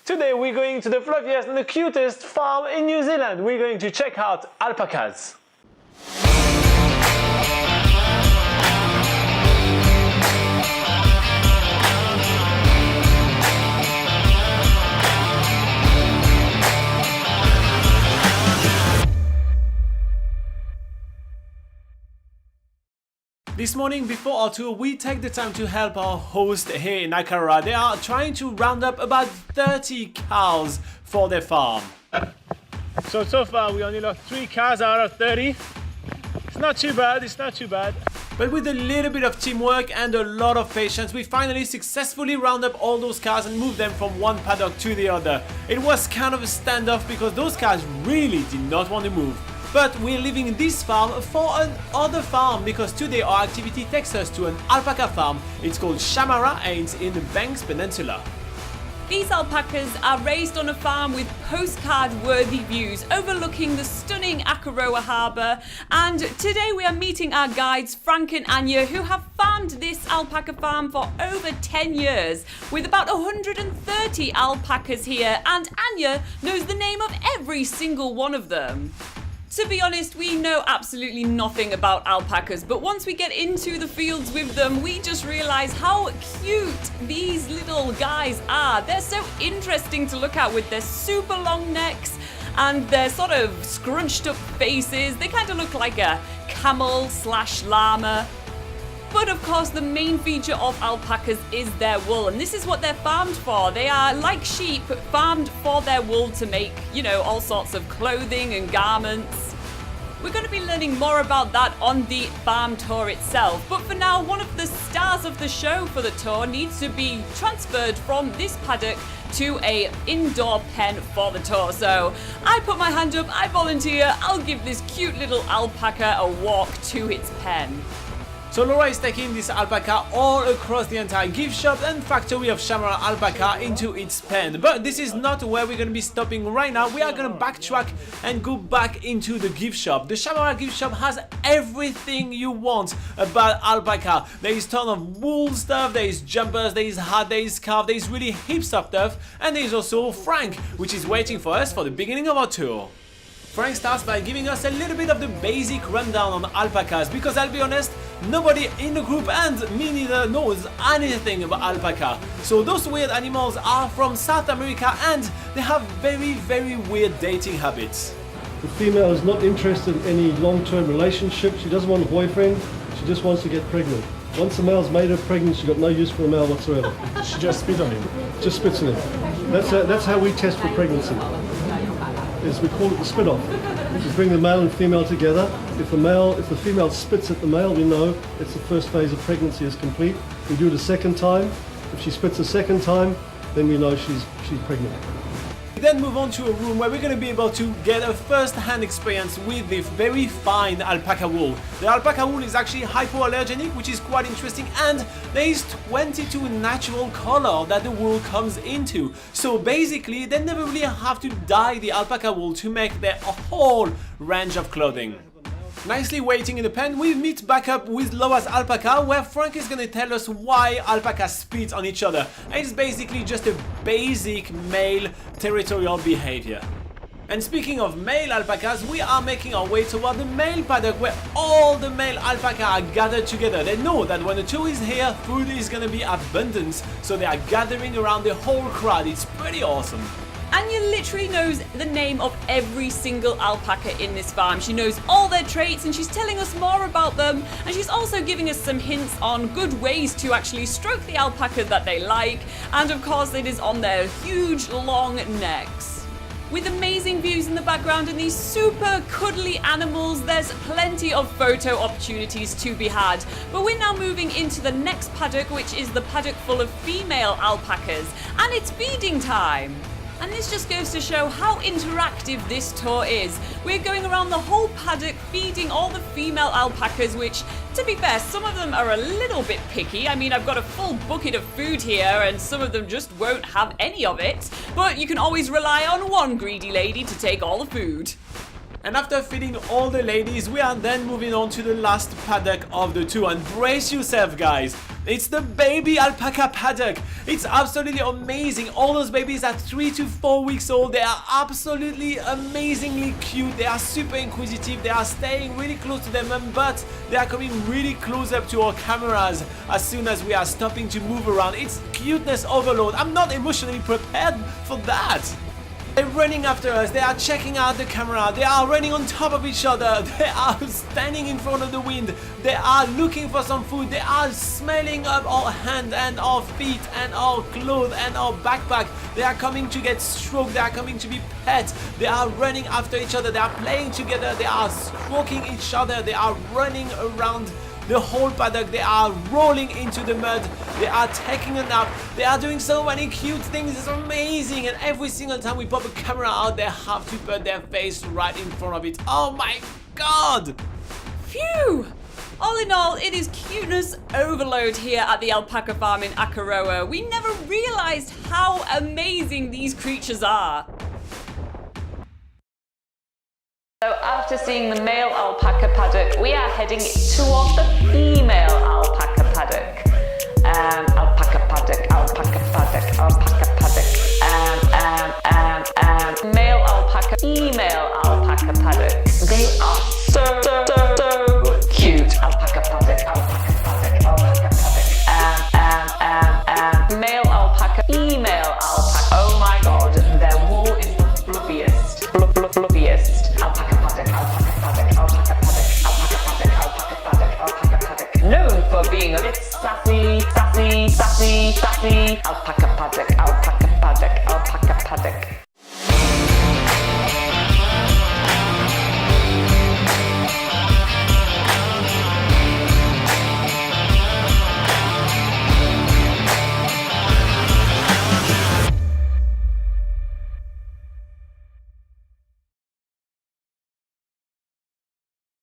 Today we're going to the fluffiest and the cutest farm in New Zealand. We're going to check out alpacas. This morning before our tour, we take the time to help our host here in Akaroa. They are trying to round up about 30 cows for their farm. So far we only lost 3 cows out of 30. It's not too bad, it's not too bad. But with a little bit of teamwork and a lot of patience, we finally successfully round up all those cows and moved them from one paddock to the other. It was kind of a standoff because those cows really did not want to move. But we're leaving this farm for another farm because today our activity takes us to an alpaca farm. It's called Shamarra and it's in the Banks Peninsula. These alpacas are raised on a farm with postcard-worthy views overlooking the stunning Akaroa harbour. And today we are meeting our guides Frank and Anya, who have farmed this alpaca farm for over 10 years with about 130 alpacas here, and Anya knows the name of every single one of them. To be honest, we know absolutely nothing about alpacas, but once we get into the fields with them, we just realize how cute these little guys are. They're so interesting to look at with their super long necks and their sort of scrunched up faces. They kind of look like a camel/llama. But of course, the main feature of alpacas is their wool, and this is what they're farmed for. They are, like sheep, farmed for their wool to make, you know, all sorts of clothing and garments. We're going to be learning more about that on the farm tour itself, but for now, one of the stars of the show for the tour needs to be transferred from this paddock to a indoor pen for the tour. So I put my hand up, I volunteer, I'll give this cute little alpaca a walk to its pen. So Laura is taking this alpaca all across the entire gift shop and factory of Shamarra Alpaca into its pen. But this is not where we're going to be stopping right now. We are going to backtrack and go back into the gift shop. The Shamarra gift shop has everything you want about alpaca. There is a ton of wool stuff, there is jumpers, there is hat, there is scarf, there is really hipster stuff, and there is also Frank, which is waiting for us for the beginning of our tour. Frank starts by giving us a little bit of the basic rundown on alpacas because I'll be honest, nobody in the group and me neither knows anything about alpaca. So those weird animals are from South America and they have very weird dating habits. The female is not interested in any long-term relationship. She doesn't want a boyfriend, she just wants to get pregnant. Once the male's made her pregnant, she's got no use for the male whatsoever. She just spits on him? Just spits on him. That's how we test for pregnancy. We call it the spit-off. We bring the male and female together. If the female spits at the male, we know it's the first phase of pregnancy is complete. We do it a second time. If she spits a second time, then we know she's pregnant. We then move on to a room where we're going to be able to get a first-hand experience with the very fine alpaca wool. The alpaca wool is actually hypoallergenic, which is quite interesting, and there is 22 natural color that the wool comes into. So basically, they never really have to dye the alpaca wool to make their whole range of clothing. Nicely waiting in the pen, we meet back up with Laura's alpaca, where Frank is going to tell us why alpacas spit on each other. And it's basically just a basic male territorial behavior. And speaking of male alpacas, we are making our way toward the male paddock where all the male alpaca are gathered together. They know that when the tour is here, food is going to be abundant, so they are gathering around the whole crowd. It's pretty awesome. Anya literally knows the name of every single alpaca in this farm. She knows all their traits and she's telling us more about them, and she's also giving us some hints on good ways to actually stroke the alpaca that they like, and of course it is on their huge long necks. With amazing views in the background and these super cuddly animals, there's plenty of photo opportunities to be had. But we're now moving into the next paddock, which is the paddock full of female alpacas, and it's feeding time. And this just goes to show how interactive this tour is. We're going around the whole paddock feeding all the female alpacas, which, to be fair, some of them are a little bit picky. I mean, I've got a full bucket of food here and some of them just won't have any of it. But you can always rely on one greedy lady to take all the food. And after feeding all the ladies, we are then moving on to the last paddock of the tour. And brace yourself, guys. It's the baby alpaca paddock. It's absolutely amazing. All those babies are 3 to 4 weeks old. They are absolutely amazingly cute. They are super inquisitive. They are staying really close to their mum, but they are coming really close up to our cameras as soon as we are stopping to move around. It's cuteness overload. I'm not emotionally prepared for that. They're running after us, they are checking out the camera, they are running on top of each other, they are standing in front of the wind, they are looking for some food, they are smelling up our hands and our feet and our clothes and our backpack. They are coming to get stroked, they are coming to be pet, they are running after each other, they are playing together, they are stroking each other, they are running around the whole paddock, they are rolling into the mud, they are taking a nap, they are doing so many cute things, it's amazing, and every single time we pop a camera out, they have to put their face right in front of it. Oh my god! Phew! All in all, it is cuteness overload here at the alpaca farm in Akaroa. We never realized how amazing these creatures are. So after seeing the male alpaca paddock, we are heading towards the female alpaca paddock. Alpaca paddock, alpaca paddock, alpaca paddock. Male alpaca, female alpaca paddock. They are